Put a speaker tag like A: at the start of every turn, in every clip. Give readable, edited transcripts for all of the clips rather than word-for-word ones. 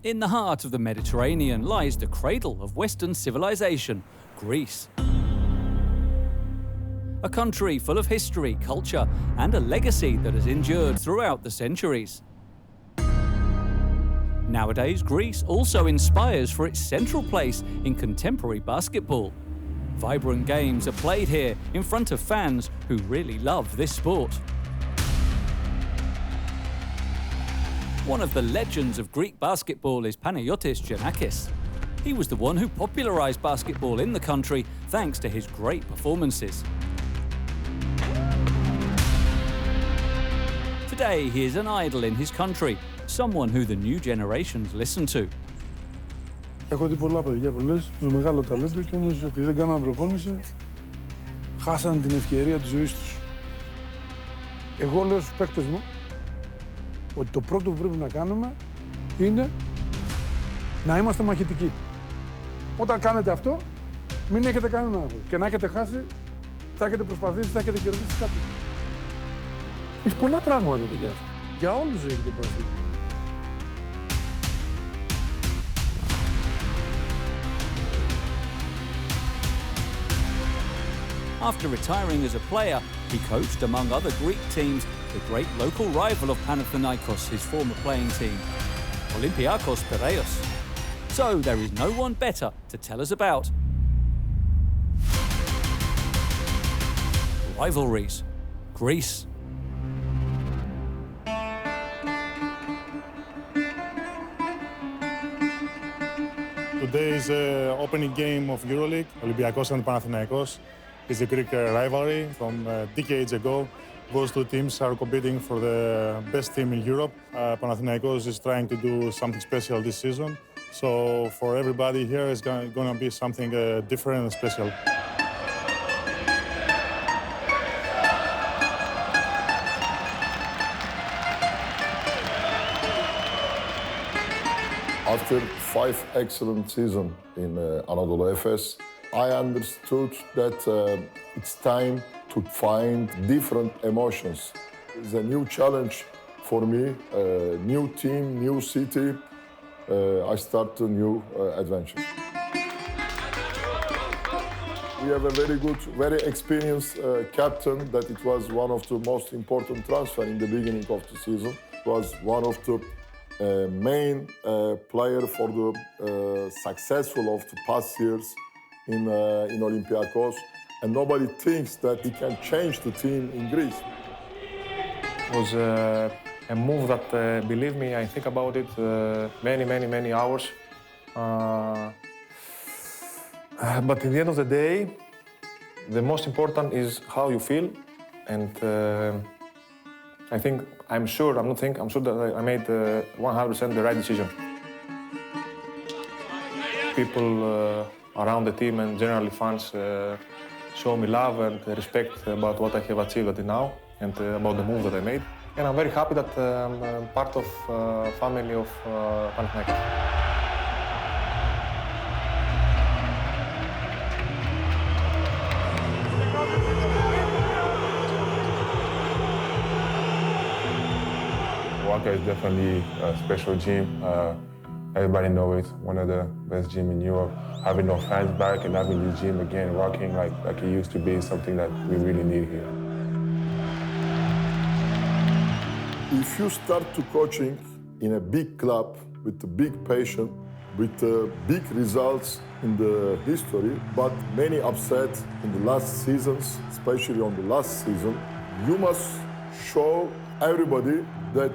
A: In the heart of the Mediterranean lies the cradle of Western civilization, Greece. A country full of history, culture, and a legacy that has endured throughout the centuries. Nowadays, Greece also inspires for its central place in contemporary basketball. Vibrant games are played here in front of fans who really love this sport. One of the legends of Greek basketball is Panathinaikos. He was the one who popularized basketball in the country thanks to his great performances. Today, he is an idol in his country, someone who the new generations listen to.
B: Έχω δει πολλά παιδιά που λες, τους μεγάλο ταλέντο και όμως επειδή δεν κάναν προπόνηση, χάσαν την ευκαιρία της ζωής τους. Εγώ λέω στους παίκτες μου ότι το πρώτο που πρέπει να κάνουμε είναι να είμαστε μαχητικοί. Όταν κάνετε αυτό, μην έχετε κανένα άγχος. Και να έχετε χάσει, θα έχετε προσπαθήσει, θα έχετε κερδίσει κάτι. Έχει πολλά πράγματα παιδιά. Για όλους έχετε προσπαθήσει.
A: After retiring as a player, he coached, among other Greek teams, the great local rival of Panathinaikos, his former playing team, Olympiacos Piraeus. So there is no one better to tell us about Rivalries, Greece.
C: Today is the opening game of Euroleague, Olympiacos and Panathinaikos. It's a Greek rivalry from decades ago. Those two teams are competing for the best team in Europe. Panathinaikos is trying to do something special this season. So for everybody here, it's going to be something different and special.
D: After 5 excellent seasons in Anadolu Efes, I understood that it's time to find different emotions. It's a new challenge for me, new team, new city. I start a new adventure. We have a very good, very experienced captain that it was one of the most important transfers in the beginning of the season. It was one of the main player for the successful of the past years in Olympiacos, and nobody thinks that he can change the team in Greece.
E: It was a move that, believe me, I think about it many hours. But in the end of the day, the most important is how you feel, and I'm sure that I made 100% the right decision. People around the team and generally fans show me love and respect about what I have achieved until now and about the move that I made. And I'm very happy that I'm part of family of Panathinaikos.
F: Waka is definitely a special gym. Everybody knows it's one of the best gyms in Europe. Having no fans back and having this gym again rocking like it used to be is something that we really need here.
D: If you start to coaching in a big club with a big passion, with big results in the history, but many upset in the last seasons, especially on the last season, you must show everybody that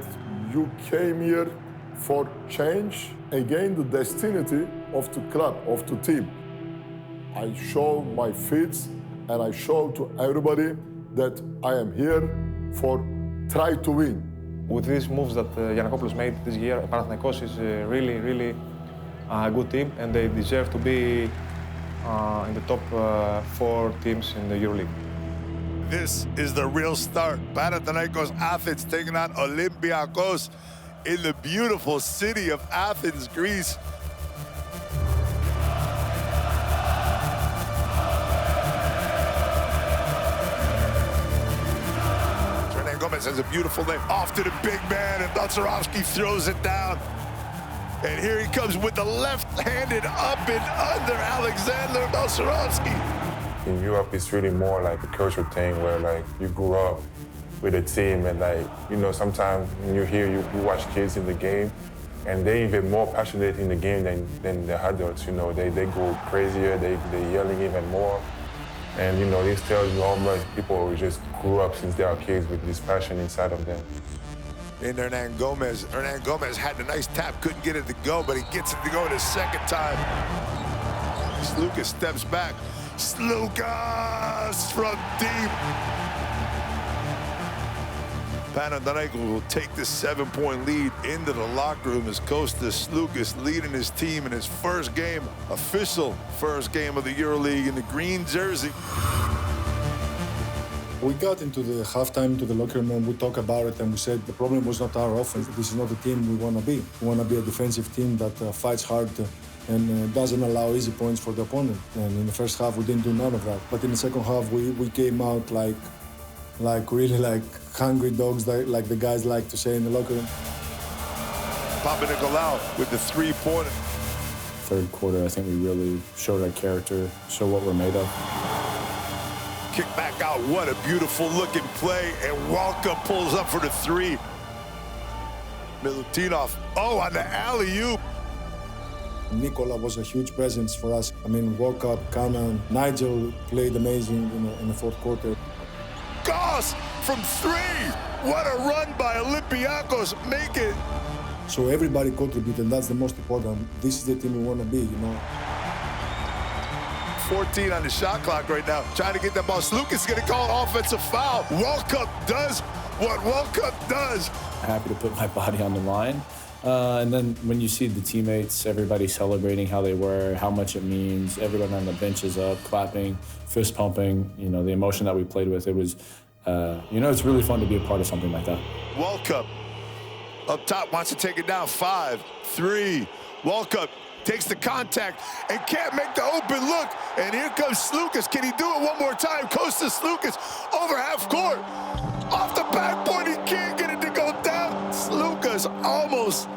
D: you came here for change, again the destiny of the club, of the team. I show my feats and I show to everybody that I am here for try to win.
E: With these moves that Giannakopoulos made this year, Panathinaikos is really a good team, and they deserve to be in the top 4 teams in the Euroleague.
G: This is the real start. Panathinaikos Athens taking on Olympiacos in the beautiful city of Athens, Greece. Gomez has a beautiful name. Off to the big man, and Dozorovsky throws it down. And here he comes with the left-handed up and under Alexander Belsarovsky.
F: In Europe, it's really more like a culture thing where like you grew up with a team and like, you know, sometimes when you're here, you watch kids in the game and they're even more passionate in the game than the adults, you know. They go crazier, they're yelling even more. And, you know, this tells you how much people just grew up since they are kids with this passion inside of them.
G: And Hernan Gomez had a nice tap, couldn't get it to go, but he gets it to go the second time. Slukas steps back. Slukas from deep. Panathinaikos will take this 7-point lead into the locker room as Kostas Slukas leading his team in his first game, official first game of the Euroleague in the green jersey.
H: We got into the halftime to the locker room and we talked about it and we said the problem was not our offense. This is not the team we want to be. We want to be a defensive team that fights hard and doesn't allow easy points for the opponent. And in the first half, we didn't do none of that. But in the second half, we came out like really like hungry dogs, like the guys like to say in the locker room.
G: Papanikolaou with the three-pointer.
I: Third quarter, I think we really showed our character, showed what we're made of.
G: Kick back out, what a beautiful looking play, and Walker pulls up for the three. Milutinov, on the alley-oop.
H: Nikola was a huge presence for us. I mean, woke up, Kanan, Nigel played amazing in the fourth quarter.
G: Goss from three! What a run by Olympiacos, make it!
H: So everybody contributed, and that's the most important. This is the team we want to be, you know.
G: 14 on the shot clock right now, trying to get that ball. Slukas is gonna call an offensive foul. Walkup does what Walkup does.
I: Happy to put my body on the line. And then when you see the teammates, everybody celebrating how they were, how much it means, everyone on the bench is up, clapping, fist pumping, you know, the emotion that we played with, it was, you know, it's really fun to be a part of something like that.
G: Walkup up top wants to take it down, 5, 3. Walkup takes the contact and can't make the open look. And here comes Slukas. Can he do it one more time? Kostas Slukas over half court. Off the backboard, he can't get it to go down. Slukas almost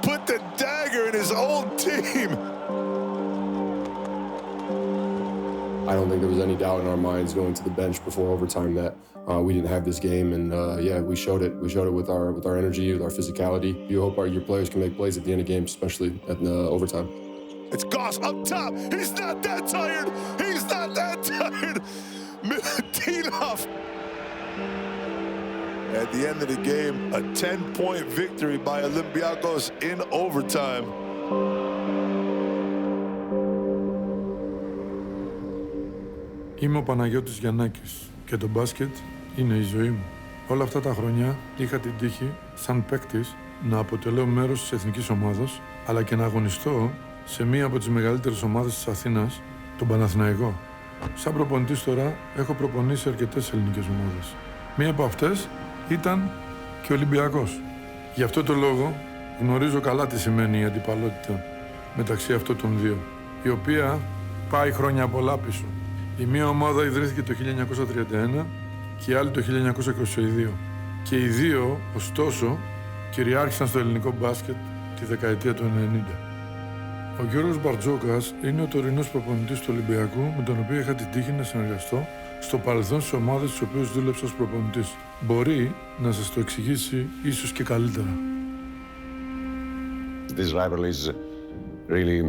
G: put the dagger in his own team.
J: I don't think there was any doubt in our minds going to the bench before overtime that we didn't have this game, and yeah, we showed it. We showed it with our energy, with our physicality. You hope your players can make plays at the end of games, especially at overtime.
G: It's Goss up top. He's not that tired. He's not that tired. Milutinov. At the end of the game, a 10-point victory by Olympiacos in overtime.
B: Είμαι ο Παναγιώτης Γιαννάκης και το μπάσκετ είναι η ζωή μου. Όλα αυτά τα χρόνια είχα την τύχη, σαν παίκτης, να αποτελώ μέρος της εθνικής ομάδας, αλλά και να αγωνιστώ σε μία από τις μεγαλύτερες ομάδες της Αθήνας, τον Παναθηναϊκό. Σαν προπονητής τώρα έχω προπονήσει αρκετές ελληνικές ομάδες. Μία από αυτές ήταν και ο Ολυμπιακός. Γι' αυτό το λόγο γνωρίζω καλά τι σημαίνει η αντιπαλότητα μεταξύ αυτών των δύο, η οποία πάει χρόνια πολλά πίσω. Η μία ομάδα ιδρύθηκε το 1931 και η άλλη το 1922. Και οι δύο, ωστόσο, κυριάρχησαν στο ελληνικό μπάσκετ τη δεκαετία του 90. Ο Γιώργος Μπαρτζόκας είναι ο τωρινός προπονητής του Ολυμπιακού, με τον οποίο είχα την τύχη να συνεργαστώ στο παρελθόν στις ομάδες στις οποίες δούλεψα ως προπονητής. Μπορεί να σας το εξηγήσει ίσως και καλύτερα.
K: This rivalry is really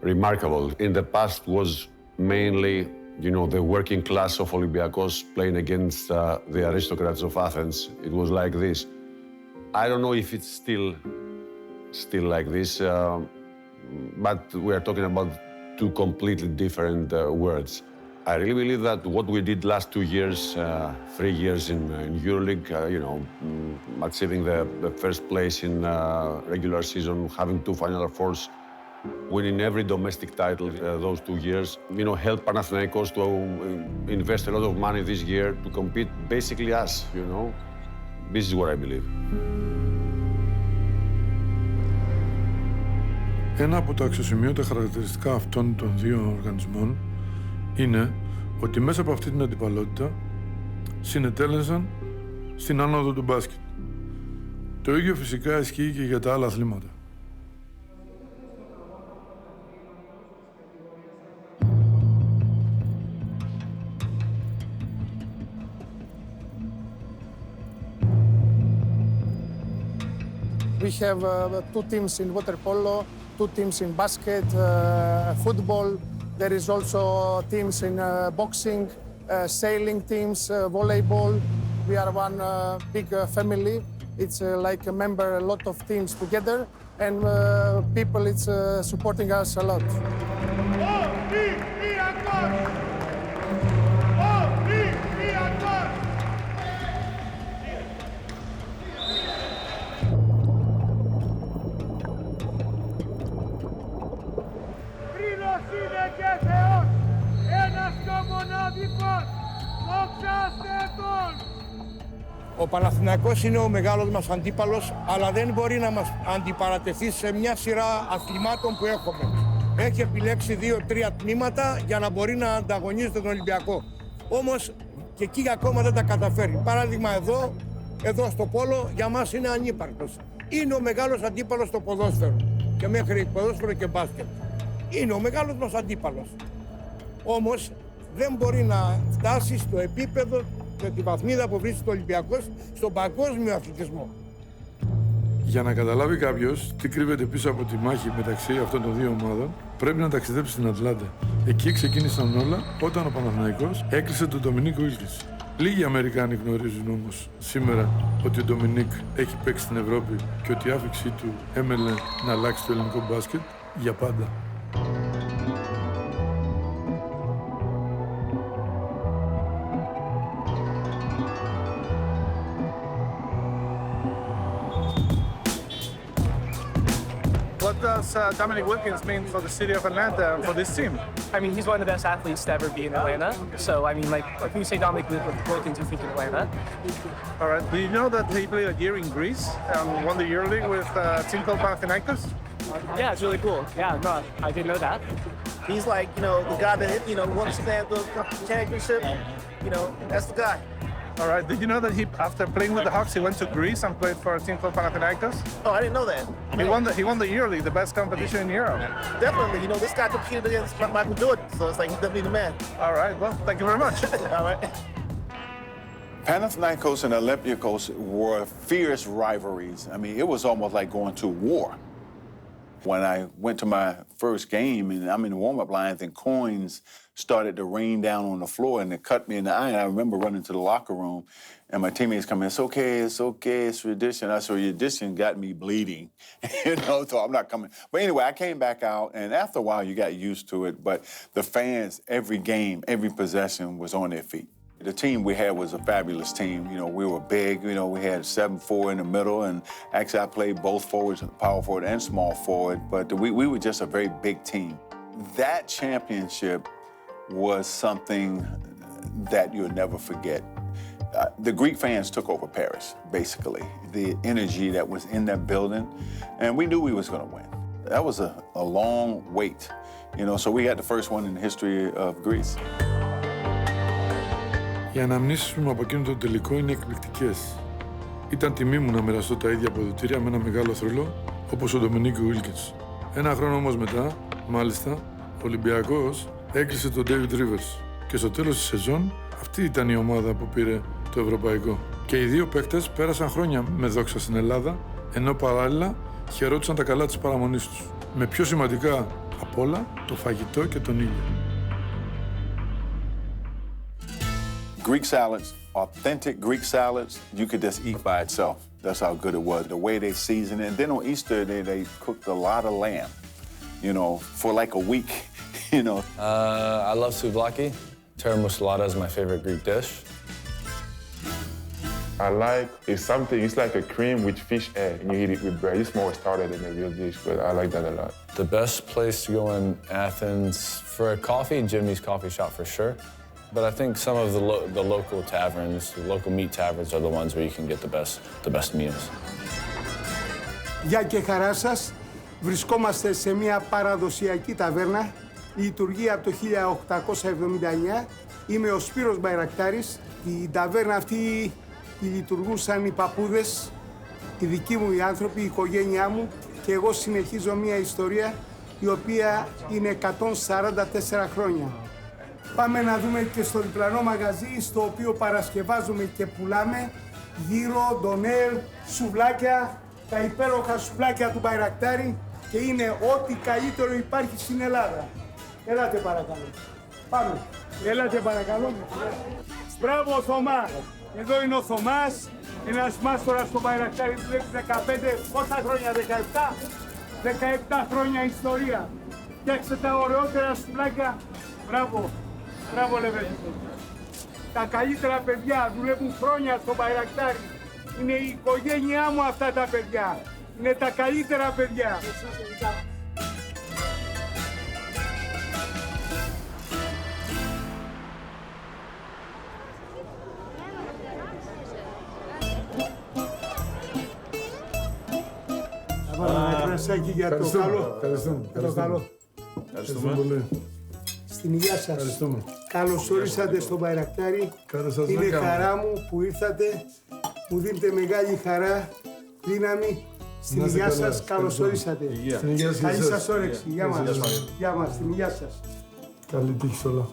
K: remarkable. In the past was mainly, you know, the working class of Olympiacos playing against the aristocrats of Athens. It was like this. I don't know if it's still like this, but we are talking about two completely different worlds. I really believe that what we did last 2 years, 3 years in Euroleague, you know, achieving the first place in regular season, having 2 Final Fours, winning every domestic title those 2 years, you know, helped Panathinaikos to invest a lot of money this year to compete basically us, you know. This is what I believe.
B: Ένα από τα αξιοσημείωτα χαρακτηριστικά αυτών των δύο οργανισμών είναι ότι μέσα από αυτή την αντιπαλότητα συνετέλεσαν στην άνοδο του μπάσκετ. Το ίδιο φυσικά ισχύει και για τα άλλα αθλήματα.
L: We have 2 teams in water polo, 2 teams in basket, football. There is also teams in boxing, sailing teams, volleyball. We are one big family. It's like a lot of teams together, and people it's supporting us a lot.
M: Ο Παναθηναϊκός είναι ο μεγάλος μας αντίπαλος, αλλά δεν μπορεί να μας αντιπαρατεθεί σε μια σειρά αθλημάτων που έχουμε. Έχει επιλέξει 2-3 τμήματα για να μπορεί να ανταγωνίζεται τον Ολυμπιακό. Όμως και εκεί ακόμα δεν τα καταφέρει. Παράδειγμα εδώ στο πόλο για μας είναι ανύπαρκτος. Είναι ο μεγάλος αντίπαλος στο ποδόσφαιρο και μέχρι ποδόσφαιρο και μπάσκετ. Είναι ο μεγάλος μας αντίπαλος. Όμως δεν μπορεί να φτάσει στο επίπεδο με τη βαθμίδα που βρίσκεται ο Ολυμπιακός στον παγκόσμιο αθλητισμό.
B: Για να καταλάβει κάποιος τι κρύβεται πίσω από τη μάχη μεταξύ αυτών των 2 ομάδων, πρέπει να ταξιδέψει στην Ατλάντα. Εκεί ξεκίνησαν όλα όταν ο Παναθηναϊκός έκλεισε τον Ντομινίκ Βίλκινς. Λίγοι Αμερικάνοι γνωρίζουν όμως σήμερα ότι ο Ντομινίκ έχει παίξει στην Ευρώπη και ότι η άφηξή του έμελε να αλλάξει το ελληνικό μπάσκετ για πάντα.
N: What does Dominic Wilkins mean for the city of Atlanta and for this team?
O: I mean, he's one of the best athletes to ever be in Atlanta. So, I mean, like, if you say Dominic Wilkins, you think of Atlanta.
N: All right. Do you know that he played a year in Greece and won the Euroleague with a team called Panathinaikos?
O: Yeah, it's really cool. Yeah, no, I didn't know that.
P: He's like, the guy that, won the championship. That's the guy.
N: All right. Did you know that after playing with the Hawks, he went to Greece and played for a team called Panathinaikos?
P: Oh, I didn't know that.
N: He won the Euroleague, the best competition in Europe.
P: Definitely. This guy competed against Michael Jordan, so it's like he's definitely the man.
N: All right. Well, thank you very much.
P: All right.
Q: Panathinaikos and Olympiacos were fierce rivalries. I mean, it was almost like going to war. When I went to my first game, and I'm in the warm-up lines, and coins started to rain down on the floor, and it cut me in the eye. And I remember running to the locker room, and my teammates come in, it's okay, it's tradition. I said, your tradition got me bleeding, so I'm not coming. But anyway, I came back out, and after a while, you got used to it. But the fans, every game, every possession was on their feet. The team we had was a fabulous team. We were big. We had 7-4 in the middle, and actually I played both forwards, power forward and small forward, but we were just a very big team. That championship was something that you'll never forget. The Greek fans took over Paris, basically. The energy that was in that building, and we knew we was going to win. That was a long wait, so we got the first one in the history of Greece.
B: Οι αναμνήσεις μου από εκείνο το τελικό είναι εκπληκτικές. Ήταν τιμή μου να μοιραστώ τα ίδια αποδυτήρια με ένα μεγάλο θρύλο όπως ο Ντομινίκ Βίλκινς. Ένα χρόνο όμως μετά, μάλιστα, ο Ολυμπιακός έκλεισε τον David Rivers και στο τέλος της σεζόν αυτή ήταν η ομάδα που πήρε το ευρωπαϊκό. Και οι 2 παίκτες πέρασαν χρόνια με δόξα στην Ελλάδα, ενώ παράλληλα χαιρόντουσαν τα καλά της παραμονής τους. Με πιο σημαντικά απ' όλα το φαγητό και τον ήλιο.
Q: Greek salads, authentic Greek salads, you could just eat by itself. That's how good it was. The way they season it. And then on Easter, they cooked a lot of lamb, for like a week,
I: I love souvlaki. Termosalata is my favorite Greek dish.
F: It's like a cream with fish egg, and you eat it with bread. It's more starter than a real dish, but I like that a lot.
I: The best place to go in Athens for a coffee, Jimmy's Coffee Shop for sure. But I think some of the local taverns, the local meat taverns are the ones where you can get the best meals.
M: Γεια και χαρά σας. Βρισκόμαστε σε μια παραδοσιακή ταβέρνα. Λειτουργεί από το 1879. Είμαι ο Σπύρος Μπαϊρακτάρης. Την ταβέρνα αυτή τη λειτουργούν σαν οι παππούδες, οι δικοί μου οι άνθρωποι, η οικογένειά μου, και εγώ συνεχίζω μια ιστορία η οποία είναι 144 χρόνια. Πάμε να δούμε και στο διπλανό μαγαζί, στο οποίο παρασκευάζουμε και πουλάμε γύρο, ντονέρ, σουβλάκια, τα υπέροχα σουβλάκια του Μπαϊρακτάρη και είναι ό,τι καλύτερο υπάρχει στην Ελλάδα. Έλατε παρακαλώ. Πάμε. Έλατε παρακαλώ. Μπράβο Θωμά. Εδώ είναι ο Θωμάς, ένας μάστορας στο Μπαϊρακτάρη που έχει 15, πόσα χρόνια, 17? 17 χρόνια ιστορία. Φτιάξτε τα ωραιότερα σουβλάκια. Μπράβο. Μπράβο Λεβέντικο. Τα καλύτερα παιδιά δουλεύουν χρόνια στο Μπαϊρακτάρι. Είναι η οικογένειά μου αυτά τα παιδιά. Είναι τα καλύτερα παιδιά. Πρασάκι για το καλό.
B: Ευχαριστούμε πολύ.
M: Στην υγεία σας. Καλώς όρισατε στο Μπαϊρακτάρι. Είναι χαρά μου που ήρθατε. Μου δίνετε μεγάλη χαρά, δύναμη. Στην υγεία σας, καλώς όρισατε. Καλή σας όρεξη. Γεια μας. Γεια μας. Στην υγεία σας.
B: Καλή τύχη σε όλα.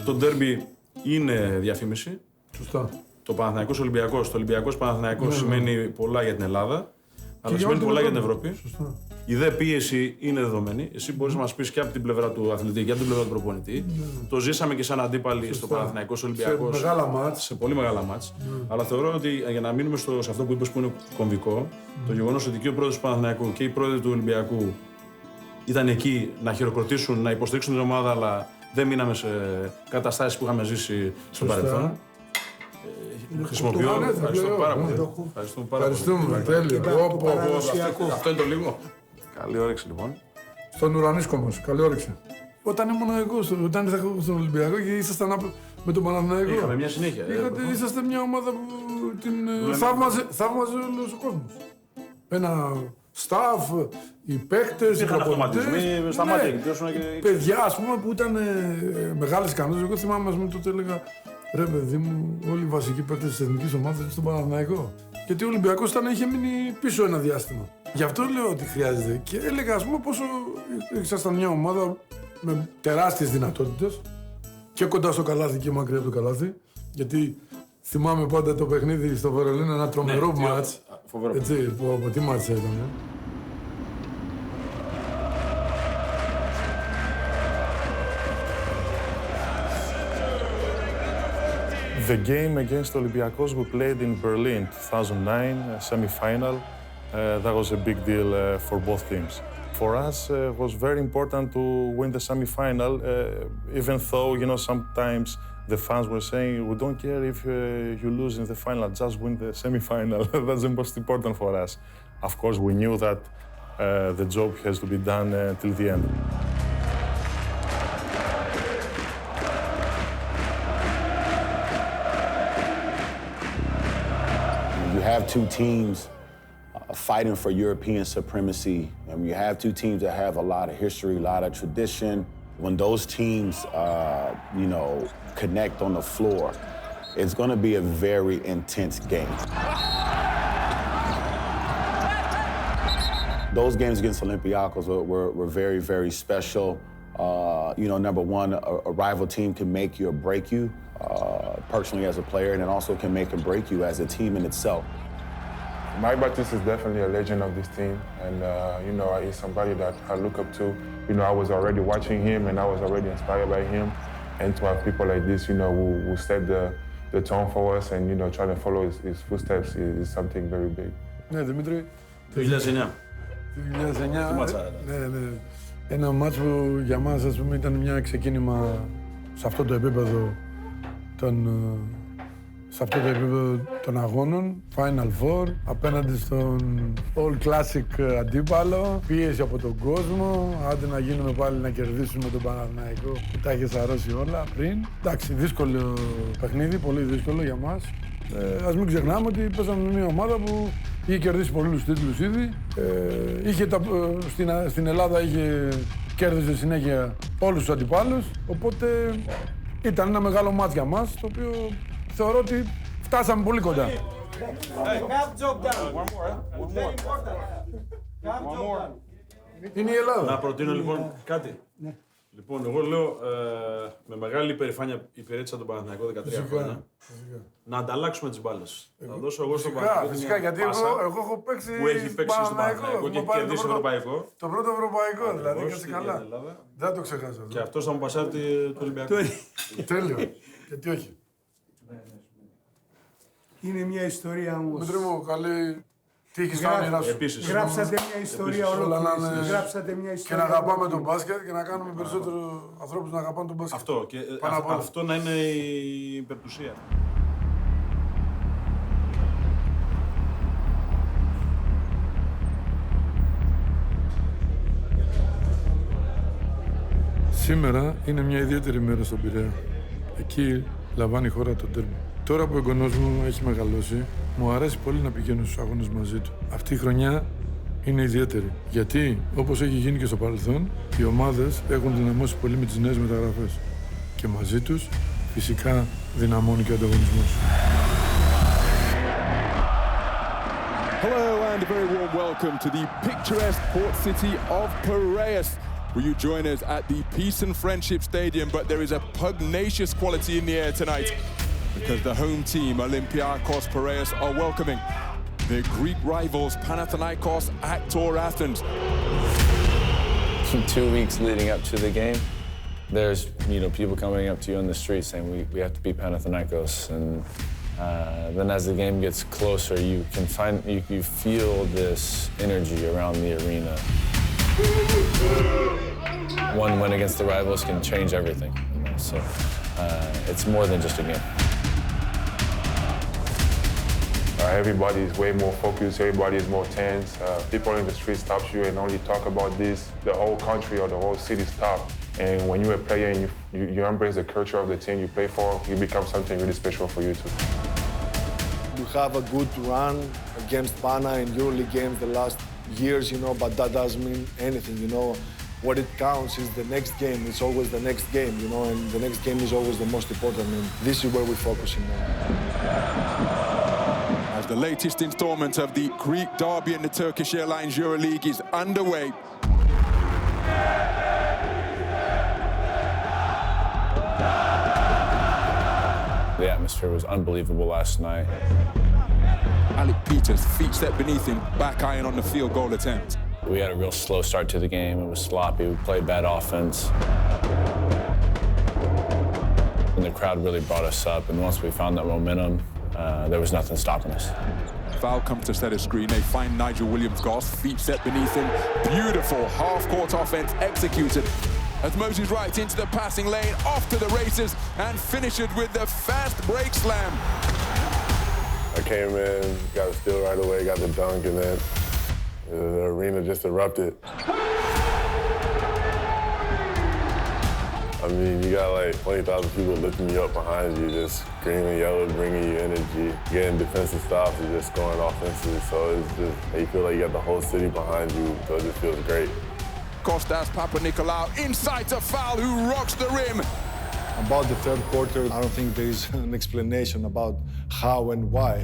R: Το ντέρμπι είναι διαφήμιση.
B: Σωστά.
R: Το Παναθηναϊκός Ολυμπιακός. Το Ολυμπιακός Παναθηναϊκός σημαίνει πολλά για την Ελλάδα, αλλά σημαίνει πολλά για την Ευρώπη.
B: Σωστά.
R: Η δε πίεση είναι δεδομένη. Εσύ μπορείς να μας πεις και από την πλευρά του αθλητή και από την πλευρά του προπονητή. Το ζήσαμε και σαν αντίπαλοι στο Παναθηναϊκός Ολυμπιακός.
B: Σε μεγάλα μάτς.
R: Σε πολύ μεγάλα μάτς. Αλλά θεωρώ ότι για να μείνουμε σε αυτό που είπες που είναι κομβικό, το γεγονός ότι και ο πρόεδρος του Παναθηναϊκού και οι πρόεδροι του Ολυμπιακού ήταν εκεί να χειροκροτήσουν, να υποστηρίξουν την ομάδα, αλλά δεν μείναμε σε καταστάσεις που είχαμε ζήσει στο παρελθόν. Χρησιμοποιώ. Ευχαριστώ πάρα πολύ.
B: Ευχαριστούμε. Τέλειο.
R: Αυτό είναι το λίγο. Καλή όρεξη λοιπόν.
B: Στον Ουρανίσκο μας. Καλή όρεξη. Όταν ήμουν εγώ, όταν ήρθα στον Ολυμπιακό και ήσασταν με τον Παναθηναϊκό.
R: Είχαμε μια συνέχεια.
B: Είσαστε μια ομάδα που την θαύμαζε όλος ο κόσμος. Ένα staff, οι παίκτες, οι προπονητές. Παιδιά, ας πούμε, που ήταν μεγάλες ικανότητες. Εγώ θυμάμαι, ας πούμε, τότε έλεγα ρε παιδί μου, όλοι οι βασικοί παίκτες της εθνικής ομάδας στον Παναθηναϊκό. Γιατί ο Ολυμπιακός είχε μείνει πίσω ένα διάστημα. Γι' αυτό λέω ότι χρειάζεται. Και έλεγα, ας πούμε, πόσο ήσασταν μια ομάδα με τεράστιες δυνατότητες και κοντά στο καλάθι και μακριά από το καλάθι. Γιατί θυμάμαι πάντα το παιχνίδι στο Βερολίνο, ένα τρομερό μάτς. Έτσι, που από τι μάτς ήταν.
C: The game against Olympiacos we played in Berlin 2009, semi-final. That was a big deal for both teams. For us, it was very important to win the semi-final, even though, you know, sometimes the fans were saying, we don't care if you lose in the final, just win the semi-final. That's the most important for us. Of course, we knew that the job has to be done till the end.
S: You have two teams fighting for European supremacy, and you have two teams that have a lot of history, a lot of tradition. When those teams, you know, connect on the floor, it's going to be a very intense game. Those games against Olympiacos were very, very special. You know, number one, a rival team can make you or break you. Personally as a player, and it also can make and break you as a team in itself.
F: Mike Baptiste is definitely a legend of this team, and you know, he's somebody that I look up to. You know, I was already watching him, and I was already inspired by him. And to have people like this, you know, who set the tone for us, and you know, try to follow his footsteps is something very big.
B: Ναι, Δημήτρη.
R: 2009.
B: 2009. Ναι. Ένα μάτς που για μας, ας πούμε, ήταν μια ξεκίνημα σε αυτό το επίπεδο των αγώνων, Final Four, απέναντι στον All Classic αντίπαλο, πίεση από τον κόσμο, άντε να γίνουμε πάλι να κερδίσουμε τον Παναθηναϊκό που τα είχε σαρώσει όλα πριν. Εντάξει, δύσκολο παιχνίδι, πολύ δύσκολο για μας. Ας μην ξεχνάμε ότι παίζαμε μια ομάδα που είχε κερδίσει πολλούς τίτλους ήδη. Στην Ελλάδα κέρδιζε συνέχεια όλους τους αντιπάλους, οπότε ήταν ένα μεγάλο μάτς για μας, το οποίο θεωρώ ότι φτάσαμε πολύ κοντά. Είναι η Ελλάδα.
R: Να προτείνω λοιπόν κάτι. Λοιπόν, εγώ λέω με μεγάλη υπερηφάνεια υπηρέτησα τον Παναθηναϊκό 13 χρόνια. Να ανταλλάξουμε τις μπάλες. Θα δώσω εγώ στον Παναθηναϊκό.
B: Φυσικά, γιατί εγώ έχω παίξει
R: που έχει παίξει στον Παναθηναϊκό και έχει κερδίσει ευρωπαϊκό.
B: Το πρώτο ευρωπαϊκό, δηλαδή, κάτσε καλά. Δεν το ξεχάσω.
R: Και αυτός θα μου πασάρει το Ολυμπιακό.
B: Τέλειο. Γιατί όχι.
T: Είναι μια ιστορία όμως.
B: Μητρή μου, καλή τύχη στα όνειρά σου.
T: Γράψατε μια ιστορία ολόκληρη. Γράψατε μια ιστορία.
B: Και να αγαπάμε τον μπάσκετ και να κάνουμε περισσότερο ανθρώπους να αγαπάνε τον μπάσκετ.
R: Αυτό. Και αυτό να είναι η υπερπουσία.
B: Σήμερα είναι μια ιδιαίτερη μέρα στον Πειραιά. Εκεί λαμβάνει η χώρα το ντέρμπι. Τώρα που ο εγγονός μου έχει μεγαλώσει, μου αρέσει πολύ να πηγαίνω στους αγώνες μαζί του. Αυτή η χρονιά είναι ιδιαίτερη. Γιατί, όπως έχει γίνει και στο παρελθόν, οι ομάδες έχουν δυναμώσει πολύ με τις νέες μεταγραφές. Και μαζί τους, φυσικά, δυναμώνει και ο ανταγωνισμός.
U: Hello and a very warm welcome to the picturesque port city of Piraeus. Will you join us at the Peace and Friendship Stadium? But there is a pugnacious quality in the air tonight because the home team, Olympiacos Piraeus, are welcoming their Greek rivals, Panathinaikos at Athens.
I: 2 weeks leading up to the game, there's people coming up to you on the street saying we have to beat Panathinaikos, and then as the game gets closer, you feel this energy around the arena. One win against the rivals can change everything, so it's more than just a game.
F: Everybody is way more focused, everybody is more tense. People in the street stop you and only talk about this. The whole country or the whole city stop. And when you're a player and you embrace the culture of the team you play for, you become something really special for you too.
H: We have a good run against Pana in Euroleague games the last years, but that doesn't mean anything, What it counts is the next game. It's always the next game, and the next game is always the most important. And this is where we're focusing on.
U: As the latest installment of the Greek derby in the Turkish Airlines Euroleague is underway.
I: The atmosphere was unbelievable last night.
U: Alec Peters, feet set beneath him, back iron on the field goal attempt.
I: We had a real slow start to the game. It was sloppy. We played bad offense. And the crowd really brought us up. And once we found that momentum, there was nothing stopping us.
U: Foul comes to set a screen. They find Nigel Williams-Goss, feet set beneath him. Beautiful half-court offense executed. As Moses right into the passing lane, off to the races, and finishes with the fast break slam.
F: I came in, got a steal right away, got the dunk, and then the arena just erupted. I mean, you got like 20,000 people lifting you up behind you, just screaming, yelling, bringing you energy, getting defensive stops and just scoring offensively. So it's just, you feel like you got the whole city behind you, so it just feels great.
U: Kostas Papanikolaou inside a foul who rocks the rim.
H: About the third quarter, I don't think there is an explanation about how and why.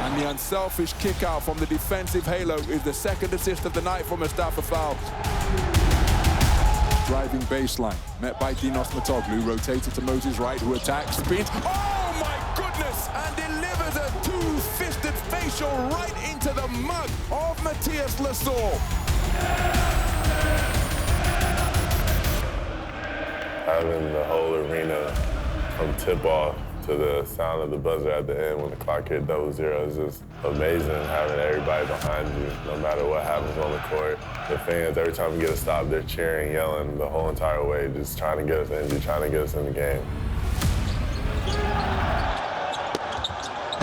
U: And the unselfish kick out from the defensive halo is the second assist of the night for Mustafa Fall. Driving baseline, met by Dinos Matoglu, rotated to Moses right, who attacks, spins. Oh my goodness! And delivers a two-fisted facial right into the mug of Matthias Lasor.
F: Having the whole arena from tip-off to the sound of the buzzer at the end when the clock hit 00 is just amazing, having everybody behind you, no matter what happens on the court. The fans, every time we get a stop, they're cheering, yelling the whole entire way, just trying to get us energy, trying to get us in the game.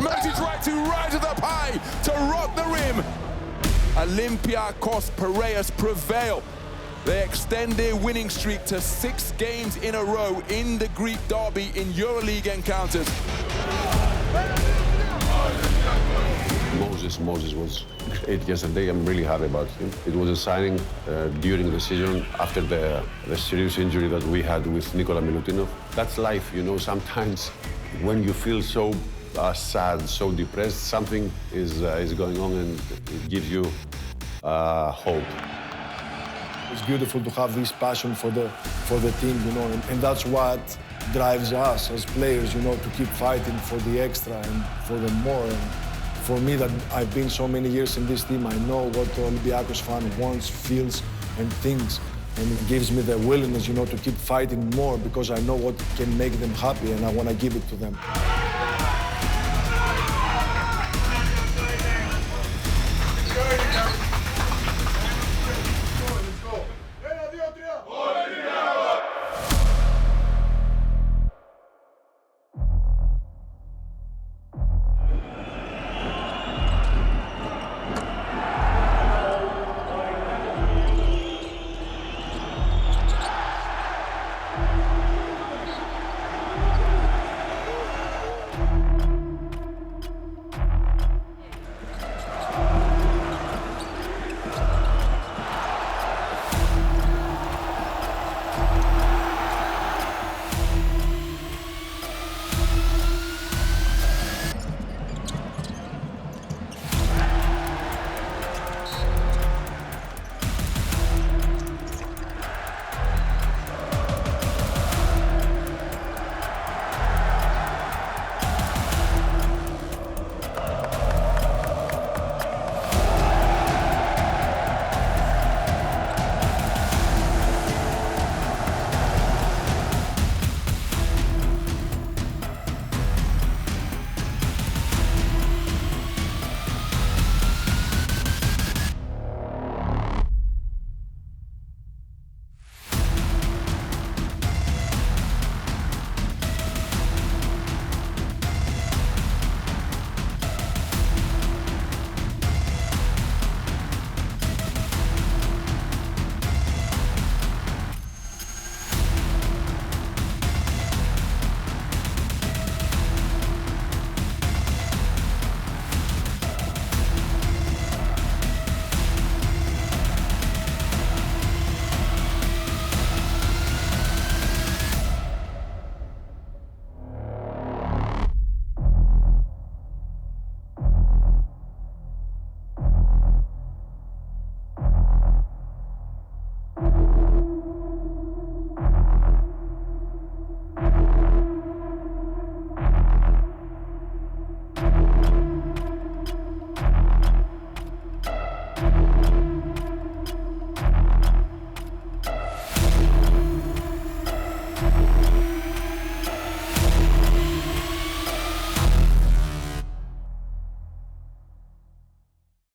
U: Moses right to rise up high to rock the rim. Olympiacos Piraeus prevail. They extend their winning streak to 6 games in a row in the Greek derby in Euroleague encounters.
K: Moses was great yesterday. I'm really happy about him. It was a signing during the season after the serious injury that we had with Nikola Milutinov. That's life, Sometimes when you feel so sad, so depressed, something is going on and it gives you hope.
H: It's beautiful to have this passion for the team, you know, and that's what drives us as players, you know, to keep fighting for the extra and for the more. And for me, that I've been so many years in this team, I know what the Olympiacos fan wants, feels, and thinks. And it gives me the willingness, you know, to keep fighting more because I know what can make them happy and I want to give it to them.